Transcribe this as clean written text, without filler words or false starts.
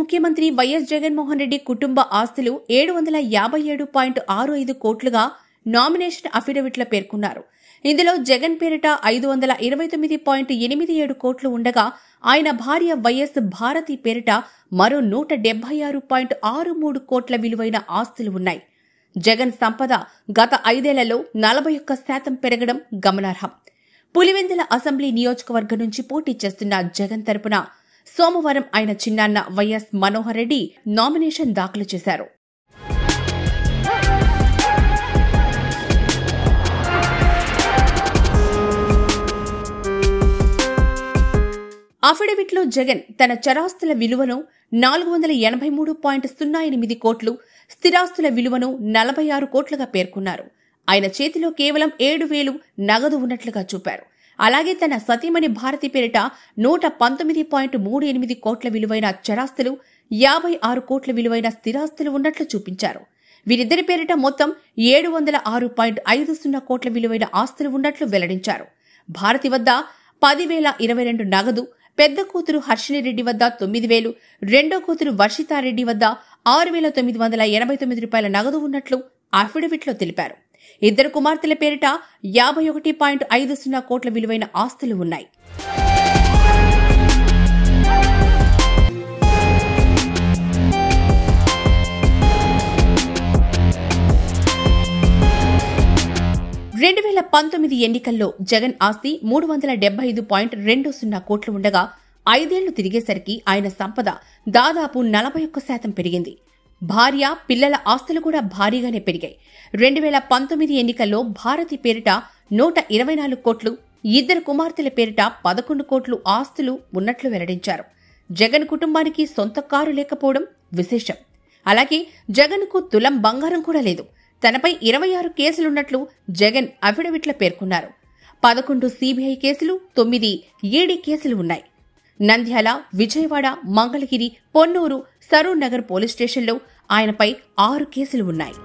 ముఖ్యమంత్రి వైఎస్ జగన్మోహన్ రెడ్డి కుటుంబ ఆస్తులు 757.65 కోట్లుగా నామినేషన్ అఫిడవిట్లో పేర్కొన్నారు. ఇందులో జగన్ పేరిట 529.87 కోట్లు ఉండగా ఆయన భార్య వైఎస్ భారతి పేరిట మరో 176.63 కోట్ల విలువైన ఆస్తులు ఉన్నాయి. జగన్ సంపద గత 5 ఏళ్లలో 41% పెరగడం గమనార్హం. పులివెందుల అసెంబ్లీ నియోజకవర్గం నుంచి పోటీ చేస్తున్న జగన్ తరపున సోమవారం ఆయన చిన్నాన్న వైఎస్ మనోహర్ రెడ్డి నామినేషన్ దాఖలు చేశారు. అఫిడవిట్లో జగన్ తన చరాస్తుల విలువను 483.08 కోట్లు, స్థిరాస్తుల విలువను 46 కోట్లుగా పేర్కొన్నారు. ఆయన చేతిలో కేవలం 7,000 నగదు ఉన్నట్లుగా చూపారు. అలాగే తన సతీమణి భారతి పేరిట 119.38 కోట్ల విలువైన చరాస్తులు, 56 కోట్ల విలువైన స్థిరాస్తులు ఉన్నట్లు చూపించారు. వీరిద్దరి పేరిట మొత్తం 706.50 కోట్ల విలువైన ఆస్తులు ఉన్నట్లు వెల్లడించారు. భారతి వద్ద 10,022 నగదు, పెద్ద కూతురు హర్షిణిరెడ్డి వద్ద 9,000, రెండో కూతురు వర్షితారెడ్డి వద్ద 6,989 రూపాయల నగదు ఉన్నట్లు అఫిడవిట్లో తెలిపారు. ఇద్దరు కుమార్తెల పేరిట 51.50 కోట్ల విలువైన ఆస్తులు ఉన్నాయి. రెండు 2019 ఎన్నికల్లో జగన్ ఆస్తి 375.20 కోట్లు ఉండగా 5 ఏళ్లు తిరిగేసరికి ఆయన సంపద దాదాపు 41% పెరిగింది. భార్య, పిల్లల ఆస్తులు కూడా భారీగానే పెరిగాయి. 2019 ఎన్నికల్లో భారతి పేరిట 124 కోట్లు, ఇద్దరు కుమార్తెల పేరిట 11 కోట్లు ఆస్తులు ఉన్నట్లు వెల్లడించారు. జగన్ కుటుంబానికి సొంత కారు లేకపోవడం విశేషం. అలాగే జగన్కు తులం బంగారం కూడా లేదు. తనపై 26 కేసులున్నట్లు జగన్ అఫిడవిట్లో పేర్కొన్నారు. 11 సిబిఐ కేసులు, 9 ఈడీ కేసులు ఉన్నాయి. నంద్యాల, విజయవాడ, మంగళగిరి, పొన్నూరు, సరూర్ నగర్ పోలీస్ స్టేషన్లో ఆయనపై 6 కేసులు ఉన్నాయి.